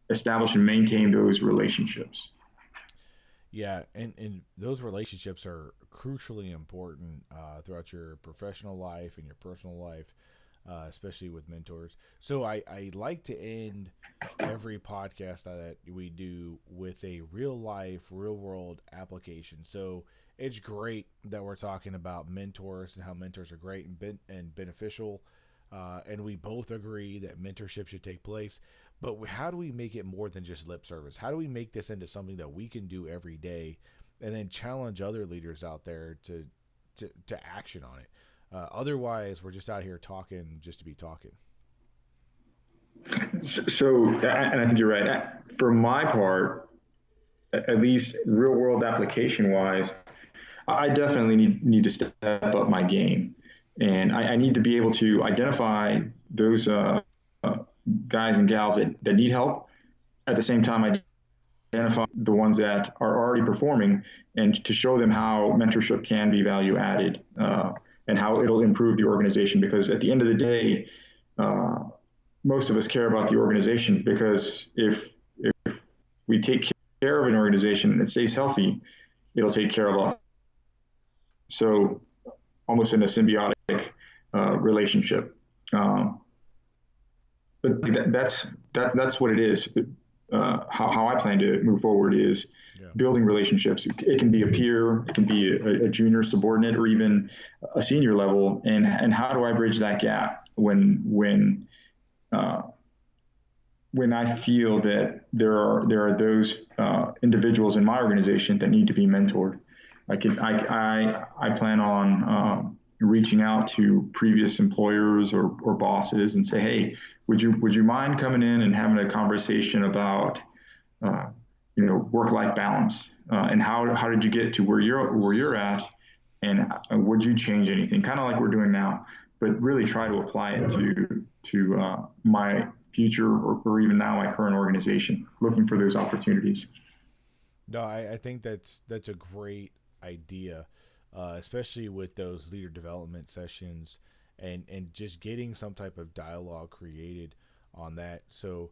establish and maintain those relationships. Yeah, and those relationships are crucially important throughout your professional life and your personal life, especially with mentors. So I like to end every podcast that we do with a real life, real world application. So it's great that we're talking about mentors and how mentors are great and beneficial. And we both agree that mentorship should take place. But how do we make it more than just lip service? How do we make this into something that we can do every day, and then challenge other leaders out there to action on it? Otherwise, we're just out here talking just to be talking. So, and I think you're right. For my part, at least real world application wise, I definitely need to step up my game, and I need to be able to identify those guys and gals that need help. At the same time, identify the ones that are already performing, and to show them how mentorship can be value added, and how it'll improve the organization. Because at the end of the day, uh, most of us care about the organization, because if we take care of an organization and it stays healthy, it'll take care of us. So almost in a symbiotic relationship. But that's what it is. How I plan to move forward is Yeah. building relationships. It can be a peer, it can be a junior subordinate, or even a senior level. And how do I bridge that gap uh, when I feel that there are those individuals in my organization that need to be mentored? I plan on reaching out to previous employers or bosses and say, hey, would you mind coming in and having a conversation about uh, work life balance, and how did you get to where you're at, and would you change anything, kind of like we're doing now, but really try to apply it to my future, or even now my current organization, looking for those opportunities. No, I think that's a great idea, especially with those leader development sessions and just getting some type of dialogue created on that. So,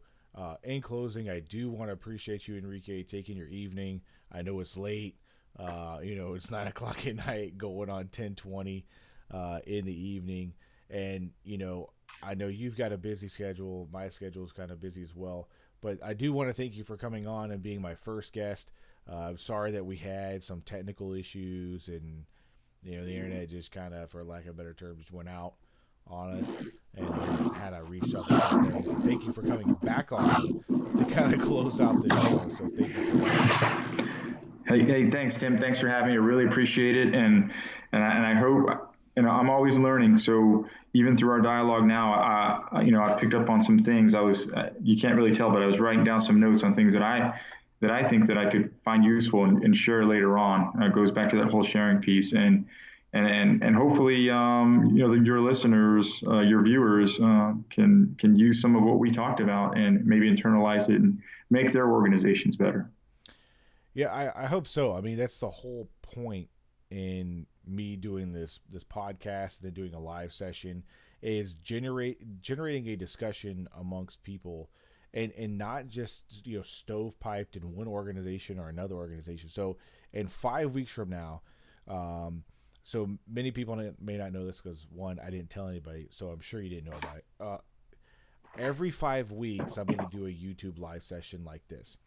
in closing, I do want to appreciate you, Enrique, taking your evening. I know it's late. It's 9 o'clock at night, going on 10:20 in the evening, and I know you've got a busy schedule. My schedule is kind of busy as well. But I do want to thank you for coming on and being my first guest. I'm sorry that we had some technical issues and the internet just kind of, for lack of a better term, just went out on us. And then had I reshuffle some things. And thank you for coming back on to kind of close out the show. So thank you for that. Hey, thanks, Tim. Thanks for having me. I really appreciate it, and I hope, I'm always learning. So even through our dialogue now, I picked up on some things. You can't really tell, but I was writing down some notes on things that I think that I could find useful and share later on. It goes back to that whole sharing piece, and hopefully, your listeners, your viewers, can use some of what we talked about and maybe internalize it and make their organizations better. Yeah, I hope so. I mean, that's the whole point in me doing this podcast and then doing a live session is generating a discussion amongst people and not just stovepiped in one organization or another organization. So in 5 weeks from now, so many people may not know this because one, I didn't tell anybody, so I'm sure you didn't know about it. Every 5 weeks, I'm going to do a YouTube live session like this.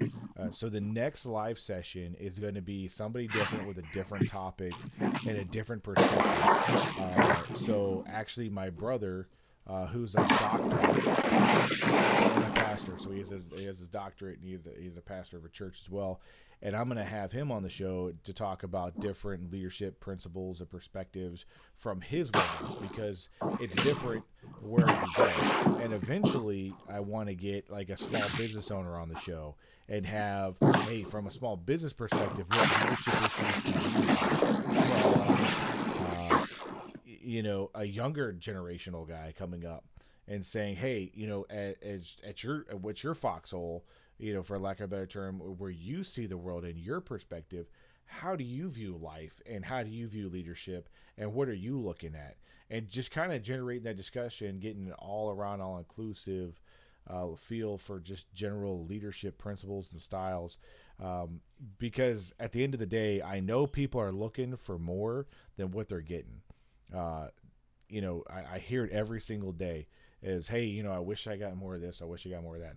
So the next live session is going to be somebody different with a different topic and a different perspective. So actually, my brother, who's a doctor and a pastor, so he has his doctorate and he's a pastor of a church as well. And I'm going to have him on the show to talk about different leadership principles and perspectives from his wheelhouse because it's different where you go. And eventually, I want to get like a small business owner on the show and have, hey, from a small business perspective, what leadership issues do you have? From a younger generational guy coming up and saying, hey, at your what's your foxhole, for lack of a better term, where you see the world in your perspective, how do you view life and how do you view leadership and what are you looking at? And just kind of generating that discussion, getting an all around, all inclusive feel for just general leadership principles and styles. Because at the end of the day, I know people are looking for more than what they're getting. Uh, I hear it every single day is, hey, I wish I got more of this. I wish I got more of that.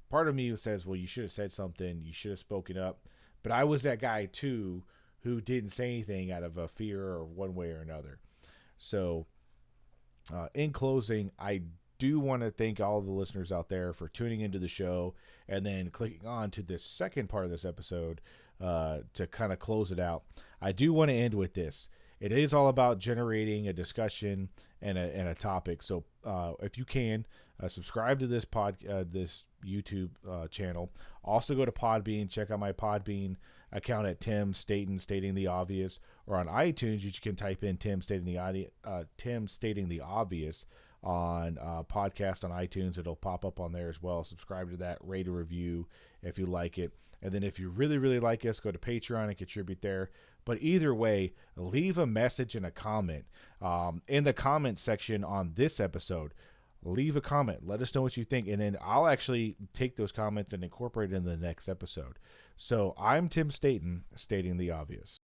Part of me says, well, you should have said something. You should have spoken up. But I was that guy too who didn't say anything out of a fear or one way or another. So, in closing, I do want to thank all the listeners out there for tuning into the show and then clicking on to this second part of this episode to kind of close it out. I do want to end with this. It is all about generating a discussion and a topic. So if you can, subscribe to this YouTube channel. Also go to Podbean. Check out my Podbean account at Tim stating the obvious. Or on iTunes, you can type in Tim stating the obvious on podcast on iTunes. It'll pop up on there as well. Subscribe to that. Rate a review if you like it. And then if you really, really like us, go to Patreon and contribute there. But either way, leave a message and a comment in the comment section on this episode. Leave a comment. Let us know what you think. And then I'll actually take those comments and incorporate it in the next episode. So I'm Tim Staten, stating the obvious.